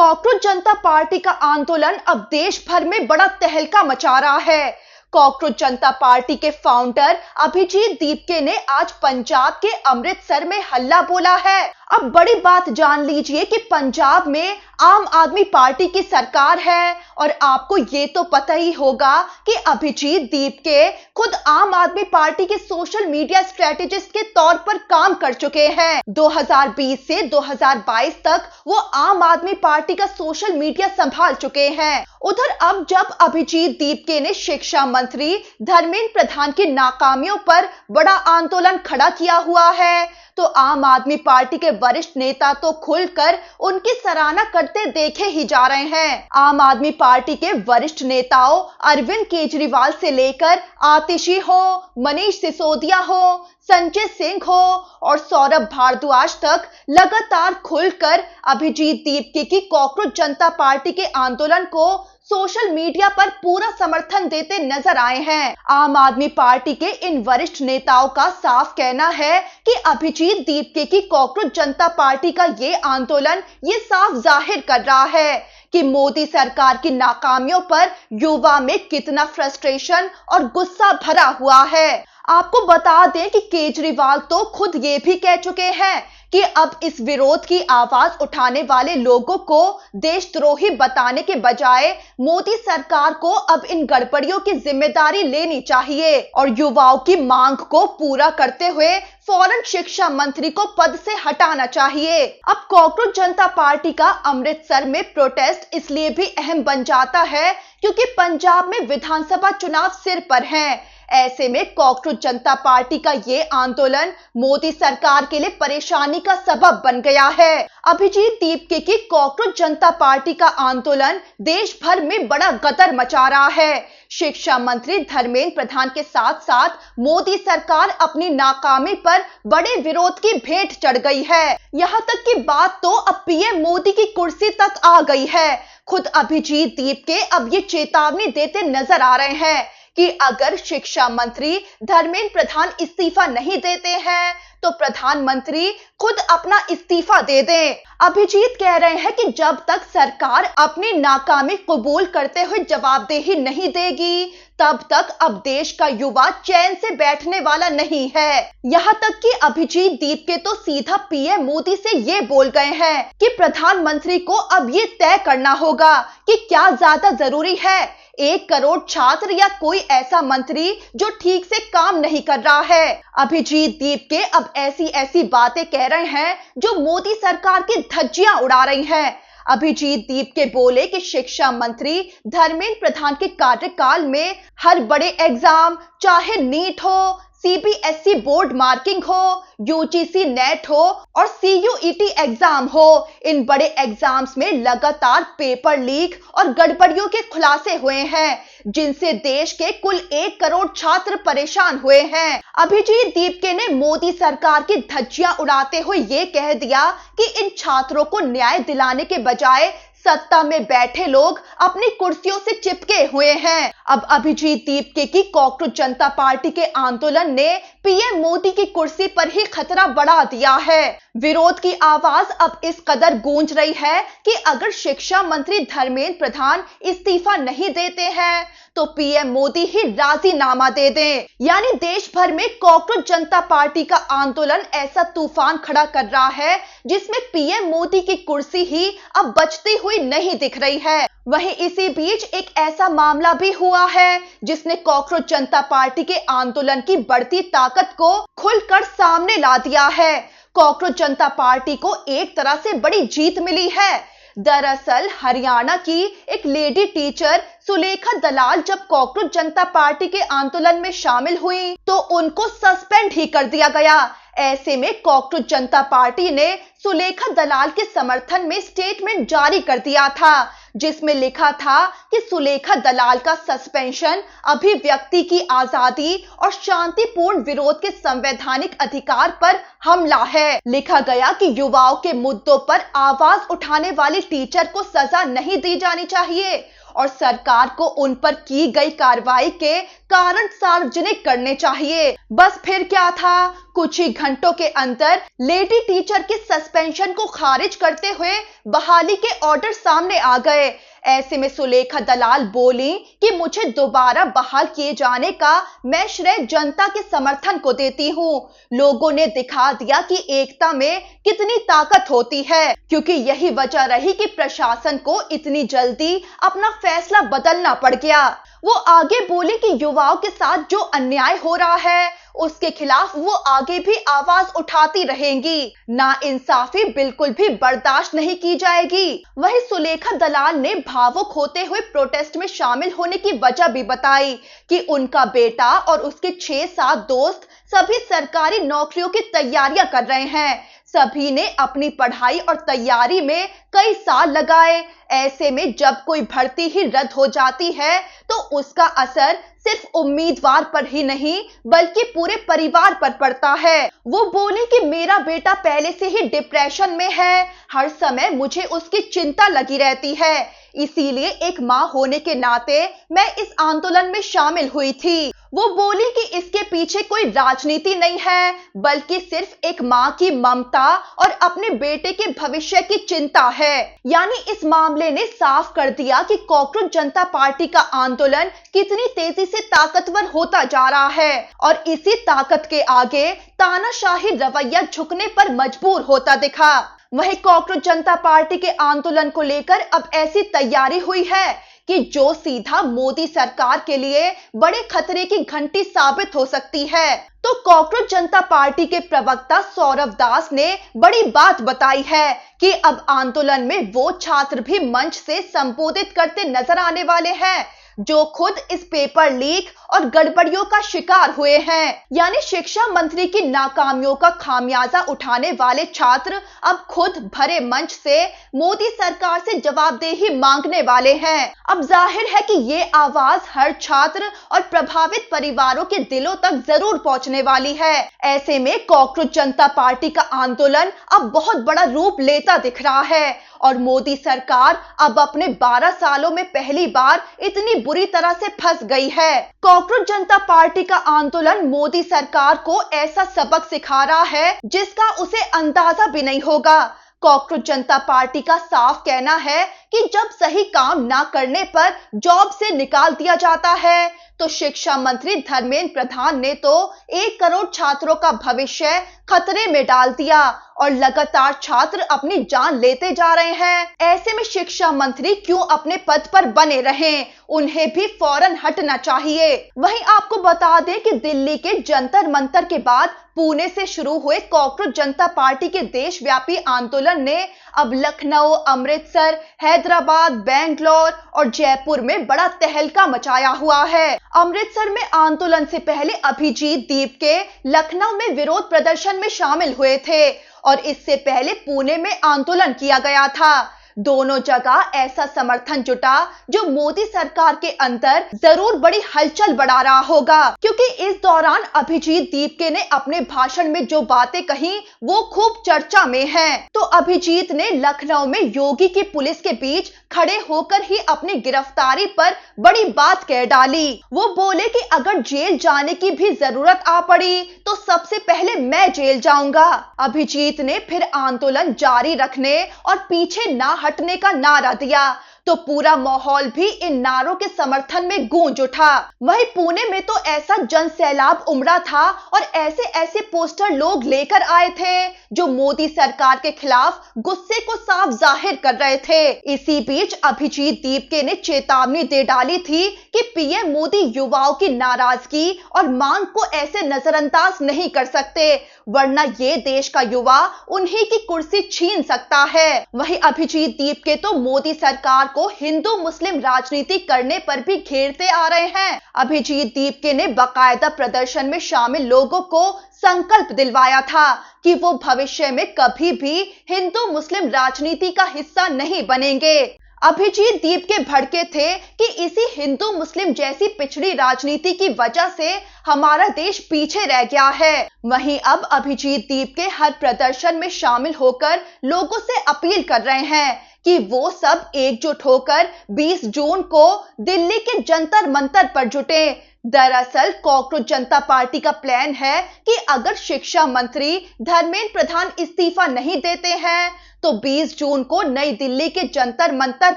Cockroach जनता party का आंदोलन अब देश भर में बड़ा तहलका मचा रहा है। कॉकरोच जनता पार्टी के फाउंडर अभिजीत दीपके ने आज पंजाब के अमृतसर में हल्ला बोला है। अब बड़ी बात जान लीजिए कि पंजाब में आम आदमी पार्टी की सरकार है और आपको ये तो पता ही होगा कि अभिजीत दीपके खुद आम आदमी पार्टी के सोशल मीडिया स्ट्रेटेजिस्ट के तौर पर काम कर चुके हैं। 2020 से 2022 तक वो आम आदमी पार्टी का सोशल मीडिया संभाल चुके हैं। उधर अब जब अभिजीत दीपके ने शिक्षा मंत्री धर्मेंद्र प्रधान की नाकामियों पर बड़ा आंदोलन खड़ा किया हुआ है, तो आम आदमी पार्टी के वरिष्ठ नेता तो खुलकर उनकी सराहना करते देखे ही जा रहे हैं। आम आदमी पार्टी के वरिष्ठ नेताओं अरविंद केजरीवाल से लेकर आतिशी हो, मनीष सिसोदिया हो, संजय सिंह हो और सौरभ भारद्वाज तक लगातार खुलकर अभिजीत दीपके की कॉकरोच जनता पार्टी के आंदोलन को सोशल मीडिया पर पूरा समर्थन देते नजर आए हैं। आम आदमी पार्टी के इन वरिष्ठ नेताओं का साफ कहना है कि अभिजीत दीपके की कॉकरोच जनता पार्टी का ये आंदोलन ये साफ जाहिर कर रहा है कि मोदी सरकार की नाकामियों पर युवा में कितना फ्रस्ट्रेशन और गुस्सा भरा हुआ है। आपको बता दें कि केजरीवाल तो खुद ये भी कह चुके हैं कि अब इस विरोध की आवाज उठाने वाले लोगों को देशद्रोही बताने के बजाय मोदी सरकार को अब इन गड़बड़ियों की जिम्मेदारी लेनी चाहिए और युवाओं की मांग को पूरा करते हुए फौरन शिक्षा मंत्री को पद से हटाना चाहिए। अब कॉकरोच जनता पार्टी का अमृतसर में प्रोटेस्ट इसलिए भी अहम बन जाता है क्योंकि पंजाब में विधानसभा चुनाव सिर पर हैं। ऐसे में कॉकरोच जनता पार्टी का ये आंदोलन मोदी सरकार के लिए परेशानी का सबब बन गया है। अभिजीत दीपके की कॉकरोच जनता पार्टी का आंदोलन देश भर में बड़ा गदर मचा रहा है। शिक्षा मंत्री धर्मेंद्र प्रधान के साथ साथ मोदी सरकार अपनी नाकामी पर बड़े विरोध की भेंट चढ़ गई है। यहाँ तक कि बात तो अब पीएम मोदी की कुर्सी तक आ गई है। खुद अभिजीत दीपके अब ये चेतावनी देते नजर आ रहे हैं कि अगर शिक्षा मंत्री धर्मेंद्र प्रधान इस्तीफा नहीं देते हैं तो प्रधानमंत्री खुद अपना इस्तीफा दे दें। अभिजीत कह रहे हैं कि जब तक सरकार अपनी नाकामी कबूल करते हुए जवाबदेही नहीं देगी तब तक अब देश का युवा चैन से बैठने वाला नहीं है। यहाँ तक कि अभिजीत दीपके तो सीधा पीएम मोदी से ये बोल गए हैं कि प्रधानमंत्री को अब ये तय करना होगा कि क्या ज्यादा जरूरी है, 1 करोड़ छात्र या कोई ऐसा मंत्री जो ठीक से काम नहीं कर रहा है। अभिजीत दीपके अब ऐसी बातें कह रहे हैं जो मोदी सरकार की धज्जियां उड़ा रही हैं। अभिजीत दीपके बोले कि शिक्षा मंत्री धर्मेंद्र प्रधान के कार्यकाल में हर बड़े एग्जाम, चाहे नीट हो, सीबीएसई बोर्ड मार्किंग हो, यूजीसी नेट हो और सीयूईटी एग्जाम हो, इन बड़े एग्जाम्स में लगातार पेपर लीक और गड़बड़ियों के खुलासे हुए हैं जिनसे देश के कुल 1 करोड़ छात्र परेशान हुए हैं। अभिजीत दीपके ने मोदी सरकार की धज्जियां उड़ाते हुए ये कह दिया कि इन छात्रों को न्याय दिलाने के बजाय सत्ता में बैठे लोग अपनी कुर्सियों से चिपके हुए हैं। अब अभिजीत दीपके की कॉकरोच जनता पार्टी के आंदोलन ने पीएम मोदी की कुर्सी पर ही खतरा बढ़ा दिया है। विरोध की आवाज अब इस कदर गूंज रही है कि अगर शिक्षा मंत्री धर्मेंद्र प्रधान इस्तीफा नहीं देते हैं तो पीएम मोदी ही राजीनामा दे दें। यानी देश भर में कॉकरोच जनता पार्टी का आंदोलन ऐसा तूफान खड़ा कर रहा है जिसमें पीएम मोदी की कुर्सी ही अब बचती हुई नहीं दिख रही है। वहीं इसी बीच एक ऐसा मामला भी हुआ है जिसने कॉकरोच जनता पार्टी के आंदोलन की बढ़ती ताकत को खुलकर सामने ला दिया है। कॉकरोच जनता पार्टी को एक तरह से बड़ी जीत मिली है। दरअसल हरियाणा की एक लेडी टीचर सुलेखा दलाल जब कॉकरोच जनता पार्टी के आंदोलन में शामिल हुई तो उनको सस्पेंड ही कर दिया गया। ऐसे में कॉकरोच जनता पार्टी ने सुलेखा दलाल के समर्थन में स्टेटमेंट जारी कर दिया था जिसमें लिखा था कि सुलेखा दलाल का सस्पेंशन अभिव्यक्ति की आजादी और शांतिपूर्ण विरोध के संवैधानिक अधिकार पर हमला है। लिखा गया कि युवाओं के मुद्दों पर आवाज उठाने वाली टीचर को सजा नहीं दी जानी चाहिए और सरकार को उन पर की गई कार्रवाई के कारण सार्वजनिक करने चाहिए। बस फिर क्या था, कुछ ही घंटों के अंदर लेडी टीचर के सस्पेंशन को खारिज करते हुए बहाली के ऑर्डर सामने आ गए। ऐसे में सुलेखा दलाल बोली कि मुझे दोबारा बहाल किए जाने का मैं श्रेय जनता के समर्थन को देती हूँ। लोगों ने दिखा दिया कि एकता में कितनी ताकत होती है, क्योंकि यही वजह रही कि प्रशासन को इतनी जल्दी अपना फैसला बदलना पड़ गया। वो आगे बोली कि युवाओं के साथ जो अन्याय हो रहा है उसके खिलाफ वो आगे भी आवाज उठाती रहेंगी। नाइंसाफी बिल्कुल भी बर्दाश्त नहीं की जाएगी। वहीं सुलेखा दलाल ने भावुक होते हुए प्रोटेस्ट में शामिल होने की वजह भी बताई कि उनका बेटा और उसके 6-7 दोस्त सभी सरकारी नौकरियों की तैयारियां कर रहे हैं। सभी ने अपनी पढ़ाई और तैयारी में कई साल लगाए। ऐसे में जब कोई भर्ती ही रद्द हो जाती है तो उसका असर सिर्फ उम्मीदवार पर ही नहीं बल्कि पूरे परिवार पर पड़ता है। वो बोले कि मेरा बेटा पहले से ही डिप्रेशन में है, हर समय मुझे उसकी चिंता लगी रहती है, इसीलिए एक मां होने के नाते मैं इस आंदोलन में शामिल हुई थी। वो बोली कि इसके पीछे कोई राजनीति नहीं है बल्कि सिर्फ एक मां की ममता और अपने बेटे के भविष्य की चिंता है। यानी इस मामले ने साफ कर दिया कि कॉकरोच जनता पार्टी का आंदोलन कितनी तेजी से ताकतवर होता जा रहा है और इसी ताकत के आगे तानाशाही रवैया झुकने पर मजबूर होता दिखा। वहीं कॉकरोच जनता पार्टी के आंदोलन को लेकर अब ऐसी तैयारी हुई है कि जो सीधा मोदी सरकार के लिए बड़े खतरे की घंटी साबित हो सकती है। तो कॉकरोच जनता पार्टी के प्रवक्ता सौरभ दास ने बड़ी बात बताई है कि अब आंदोलन में वो छात्र भी मंच से संबोधित करते नजर आने वाले हैं जो खुद इस पेपर लीक और गड़बड़ियों का शिकार हुए हैं। यानी शिक्षा मंत्री की नाकामियों का खामियाजा उठाने वाले छात्र अब खुद भरे मंच से मोदी सरकार से जवाबदेही मांगने वाले हैं। अब जाहिर है कि ये आवाज हर छात्र और प्रभावित परिवारों के दिलों तक जरूर पहुंचने वाली है। ऐसे में कॉकरोच जनता पार्टी का आंदोलन अब बहुत बड़ा रूप लेता दिख रहा है और मोदी सरकार अब अपने 12 सालों में पहली बार इतनी बुरी तरह से फंस गई है। कॉकरोच जनता पार्टी का आंदोलन मोदी सरकार को ऐसा सबक सिखा रहा है जिसका उसे अंदाजा भी नहीं होगा। कॉकरोच जनता पार्टी का साफ कहना है कि जब सही काम ना करने पर जॉब से निकाल दिया जाता है तो शिक्षा मंत्री धर्मेंद्र प्रधान ने तो 1 करोड़ छात्रों का भविष्य खतरे में डाल दिया और लगातार छात्र अपनी जान लेते जा रहे हैं। ऐसे में शिक्षा मंत्री क्यों अपने पद पर बने रहें, उन्हें भी फौरन हटना चाहिए। वहीं आपको बता दें कि दिल्ली के जंतर मंतर के बाद पुणे से शुरू हुए कॉकरोच जनता पार्टी के देशव्यापी आंदोलन ने अब लखनऊ, अमृतसर, हैदराबाद, बेंगलोर और जयपुर में बड़ा तहलका मचाया हुआ है। अमृतसर में आंदोलन से पहले अभिजीत दीप के लखनऊ में विरोध प्रदर्शन में शामिल हुए थे और इससे पहले पुणे में आंदोलन किया गया था। दोनों जगह ऐसा समर्थन जुटा जो मोदी सरकार के अंदर जरूर बड़ी हलचल बढ़ा रहा होगा, क्योंकि इस दौरान अभिजीत दीपके ने अपने भाषण में जो बातें कही वो खूब चर्चा में हैं। तो अभिजीत ने लखनऊ में योगी की पुलिस के बीच खड़े होकर ही अपनी गिरफ्तारी पर बड़ी बात कह डाली। वो बोले कि अगर जेल जाने की भी जरूरत आ पड़ी तो सबसे पहले मैं जेल जाऊंगा। अभिजीत ने फिर आंदोलन जारी रखने और पीछे ना हटने का नारा दिया तो पूरा माहौल भी इन नारों के समर्थन में गूंज उठा। वहीं पुणे में तो ऐसा जन सैलाब उमड़ा था और ऐसे ऐसे पोस्टर लोग लेकर आए थे जो मोदी सरकार के खिलाफ गुस्से को साफ जाहिर कर रहे थे। इसी बीच अभिजीत दीपके ने चेतावनी दे डाली थी कि पीएम मोदी युवाओं की नाराजगी और मांग को ऐसे नजरअंदाज नहीं कर सकते, वरना ये देश का युवा उन्हीं की कुर्सी छीन सकता है। वहीं अभिजीत दीपके तो मोदी सरकार को हिंदू मुस्लिम राजनीति करने पर भी घेरते आ रहे हैं। अभिजीत दीपके ने बाकायदा प्रदर्शन में शामिल लोगों को संकल्प दिलवाया था कि वो भविष्य में कभी भी हिंदू मुस्लिम राजनीति का हिस्सा नहीं बनेंगे। अभिजीत दीपके भड़के थे कि इसी हिंदू मुस्लिम जैसी पिछड़ी राजनीति की वजह से हमारा देश पीछे रह गया है। वहीं अब अभिजीत दीपके हर प्रदर्शन में शामिल होकर लोगों से अपील कर रहे हैं कि वो सब एकजुट होकर 20 जून को दिल्ली के जंतर मंतर पर जुटे। दरअसल कॉकरोच जनता पार्टी का प्लान है कि अगर शिक्षा मंत्री धर्मेंद्र प्रधान इस्तीफा नहीं देते हैं तो 20 जून को नई दिल्ली के जंतर मंतर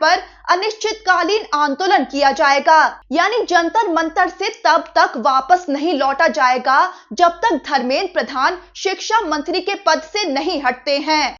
पर अनिश्चितकालीन आंदोलन किया जाएगा। यानी जंतर मंतर से तब तक वापस नहीं लौटा जाएगा जब तक धर्मेंद्र प्रधान शिक्षा मंत्री के पद से नहीं हटते हैं।